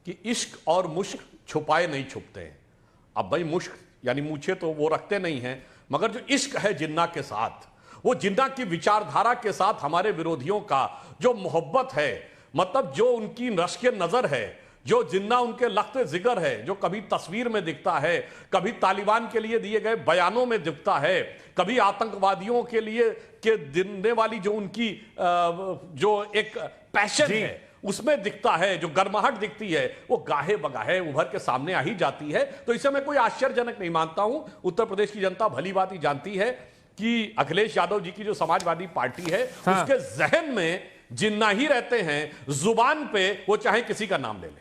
कि इश्क और मुश्क छुपाए नहीं छुपते हैं। अब भाई मुश्क यानी मूछे तो वो रखते नहीं हैं, मगर जो इश्क है जिन्ना के साथ, वो जिन्ना की विचारधारा के साथ हमारे विरोधियों का जो मोहब्बत है, मतलब जो उनकी रश्क नजर है, जो जिन्ना उनके लख्त जिगर है, जो कभी तस्वीर में दिखता है, कभी तालिबान के लिए दिए गए बयानों में दिखता है, कभी आतंकवादियों के लिए के देने वाली जो उनकी जो एक पैशन है उसमें दिखता है, जो गर्माहट दिखती है, वो गाहे बगाहे उभर के सामने आ ही जाती है। तो इसे मैं कोई आश्चर्यजनक नहीं मानता हूं। उत्तर प्रदेश की जनता भली बात ही जानती है कि अखिलेश यादव जी की जो समाजवादी पार्टी है, उसके जहन में जिन्ना ही रहते हैं, जुबान पे वो चाहे किसी का नाम ले लें।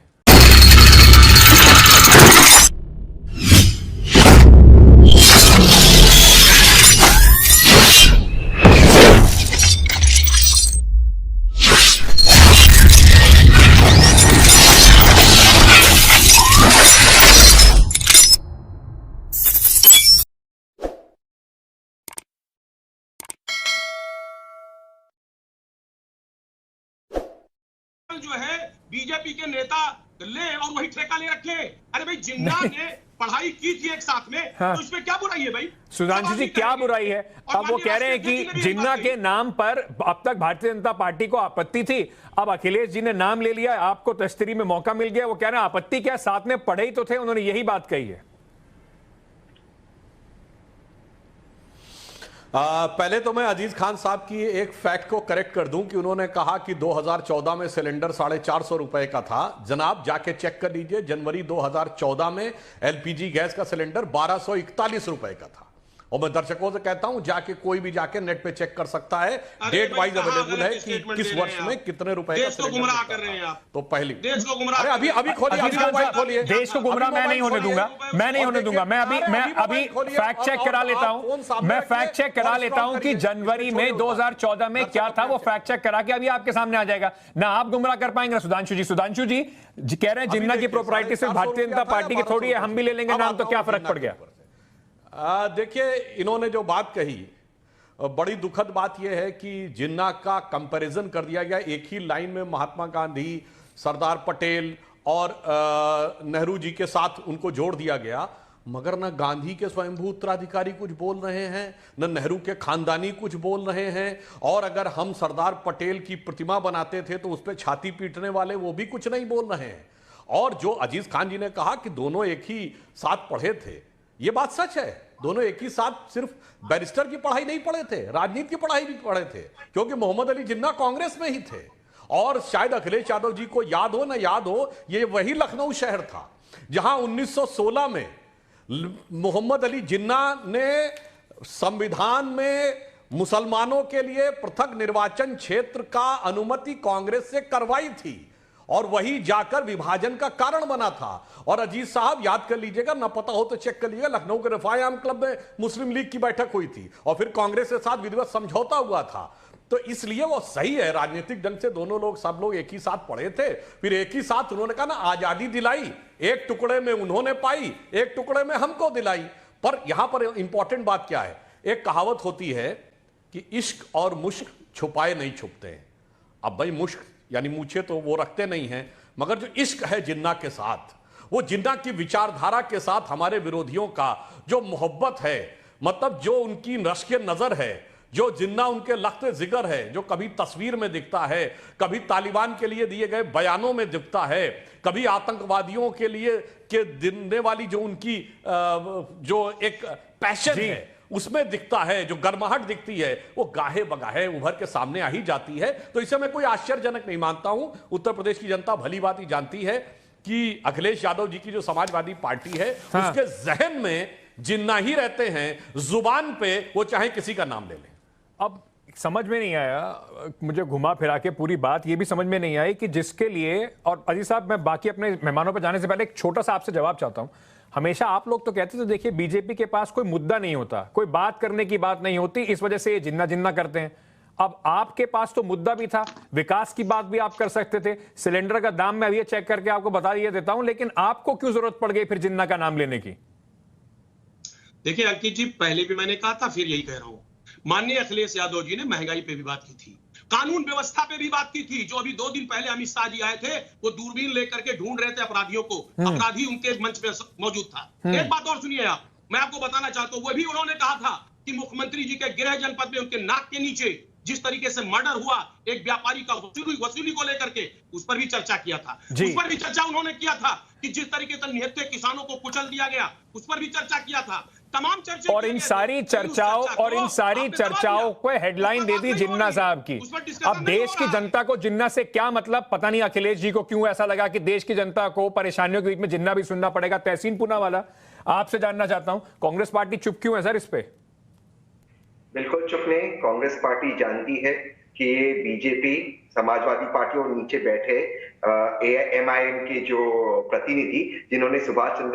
जो है बीजेपी के नेता ले और वही ठेका ले रखे। अरे भाई जिन्ना ने पढ़ाई की थी एक साथ में, हाँ। तो इसमें क्या बुराई है भाई? सुधांशु जी क्या बुराई है? अब वो कह रहे हैं कि जिन्ना के नाम पर अब तक भारतीय जनता पार्टी को आपत्ति थी, अब अखिलेश जी ने नाम ले लिया, आपको तश्तरी में मौका मिल गया। वो कह रहे हैं आपत्ति क्या, साथ में पढ़े ही तो थे, उन्होंने यही बात कही है। पहले तो मैं अजीज खान साहब की एक फैक्ट को करेक्ट कर दूं कि उन्होंने कहा कि 2014 में सिलेंडर 450 रुपए का था। जनाब जाके चेक कर लीजिए, जनवरी 2014 में एलपीजी गैस का सिलेंडर 1241 रुपए का था। और मैं दर्शकों से कहता हूं जाके कोई भी जाके नेट पे चेक कर सकता है, डेट वाइज अवेलेबल है कि किस वर्ष में कितने रुपए का सिलेंडर गुमराह कर रहे हैं आप। तो पहली देश को गुमराह, अरे अभी खोलिए, देश को गुमराह मैं नहीं होने दूंगा, मैं नहीं होने दूंगा। मैं अभी फैक्ट चेक करा लेता हूं, मैं फैक्ट चेक करा लेता हूं कि जनवरी में 2014 में क्या था, वो फैक्ट चेक करा के अभी आपके सामने आ जाएगा। ना आप गुमराह कर पाएंगे ना सुधांशु जी। सुधांशु जी कह रहे हैं जिन्ना की प्रोप्राइटी सिर्फ भारतीय जनता पार्टी की थोड़ी है, हम भी ले लेंगे नाम, तो क्या फर्क पड़ गया? देखिए इन्होंने जो बात कही, बड़ी दुखद बात यह है कि जिन्ना का कंपैरिजन कर दिया गया। एक ही लाइन में महात्मा गांधी, सरदार पटेल और नेहरू जी के साथ उनको जोड़ दिया गया, मगर न गांधी के स्वयंभू उत्तराधिकारी कुछ बोल रहे हैं, न नेहरू के खानदानी कुछ बोल रहे हैं। और अगर हम सरदार पटेल की प्रतिमा बनाते थे तो उस पर छाती पीटने वाले वो भी कुछ नहीं बोल रहे हैं। और जो अजीज खान जी ने कहा कि दोनों एक ही साथ पढ़े थे, ये बात सच है। दोनों एक ही साथ सिर्फ बैरिस्टर की पढ़ाई नहीं पढ़े थे, राजनीति की पढ़ाई भी पढ़े थे, क्योंकि मोहम्मद अली जिन्ना कांग्रेस में ही थे। और शायद अखिलेश यादव जी को याद हो ना याद हो, ये वही लखनऊ शहर था जहां 1916 में मोहम्मद अली जिन्ना ने संविधान में मुसलमानों के लिए पृथक निर्वाचन क्षेत्र का अनुमति कांग्रेस से करवाई थी, और वही जाकर विभाजन का कारण बना था। और अजीज साहब याद कर लीजिएगा, ना पता हो तो चेक कर लीजिएगा, लखनऊ के रिफाई आम क्लब में मुस्लिम लीग की बैठक हुई थी और फिर कांग्रेस के साथ विधिवत समझौता हुआ था। तो इसलिए वो सही है, राजनीतिक ढंग से दोनों लोग, सब लोग एक ही साथ पढ़े थे। फिर एक ही साथ उन्होंने कहा ना, आजादी दिलाई, एक टुकड़े में उन्होंने पाई, एक टुकड़े में हमको दिलाई। पर यहां पर इंपॉर्टेंट बात क्या है, एक कहावत होती है कि इश्क और मुश्क छुपाए नहीं छुपते हैं। अब भाई मुश्क यानी मूछे तो वो रखते नहीं हैं, मगर जो इश्क है जिन्ना के साथ, वो जिन्ना की विचारधारा के साथ हमारे विरोधियों का जो मोहब्बत है, मतलब जो उनकी रश्क नजर है, जो जिन्ना उनके लख्त जिगर है, जो कभी तस्वीर में दिखता है, कभी तालिबान के लिए दिए गए बयानों में दिखता है, कभी आतंकवादियों के लिए के देने वाली जो उनकी जो एक पैशन है उसमें दिखता है, जो गर्माहट दिखती है, वो गाहे बगाहे उभर के सामने आ ही जाती है। तो इसे मैं कोई आश्चर्यजनक नहीं मानता हूं। उत्तर प्रदेश की जनता भली बात ही जानती है कि अखिलेश यादव जी की जो समाजवादी पार्टी है, उसके जहन में जिन्ना ही रहते हैं, जुबान पे वो चाहे किसी का नाम ले लें। अब समझ में नहीं आया, मुझे घुमा फिरा के पूरी बात ये भी समझ में नहीं आई कि जिसके लिए, और अजीज साहब मैं बाकी अपने मेहमानों पर जाने से पहले एक छोटा सा आपसे जवाब चाहता हूं। हमेशा आप लोग तो कहते थे देखिए बीजेपी के पास कोई मुद्दा नहीं होता, कोई बात करने की बात नहीं होती, इस वजह से ये जिन्ना जिन्ना करते हैं। अब आपके पास तो मुद्दा भी था, विकास की बात भी आप कर सकते थे, सिलेंडर का दाम मैं अभी चेक करके आपको बता दिया देता हूं, लेकिन आपको क्यों जरूरत पड़ गई फिर जिन्ना का नाम लेने की? देखिए अंकित जी, पहले भी मैंने कहा था, फिर यही कह रहा हूं, माननीय अखिलेश यादव जी ने महंगाई पे भी बात की थी, कानून व्यवस्था पे भी बात की थी। जो अभी 2 दिन पहले अमित शाह जी आए थे, वो दूरबीन लेकर के ढूंढ रहे थे अपराधियों को, अपराधी उनके मंच पे मौजूद था। एक बात और सुनिए आप, मैं आपको बताना चाहता हूं, वो भी उन्होंने कहा था कि मुख्यमंत्री जी के गृह जनपद में उनके नाक के नीचे जिस तरीके से मर्डर हुआ एक व्यापारी का वसूली को लेकर के, उस पर भी चर्चा किया था। उस पर भी चर्चा उन्होंने किया था कि जिस तरीके से निहत्थे किसानों को कुचल दिया गया, उस पर भी चर्चा किया था। तमाम चर्चा और इन सारी चर्चाओं को हेडलाइन दे दी जिन्ना साहब की। अब देश की जनता को जिन्ना से क्या मतलब, पता नहीं अखिलेश जी को क्यों ऐसा लगा कि देश की जनता को परेशानियों के बीच में जिन्ना भी सुनना पड़ेगा। तहसीन पूना वाला, आपसे जानना चाहता हूं, कांग्रेस पार्टी चुप क्यों है सर इस पे? बिल्कुल चुप नहीं। कांग्रेस पार्टी जानती है कि ये बीजेपी, समाजवादी पार्टी और नीचे बैठे एमआईएम के जो प्रतिनिधि, जिन्होंने सुभाष चंद्र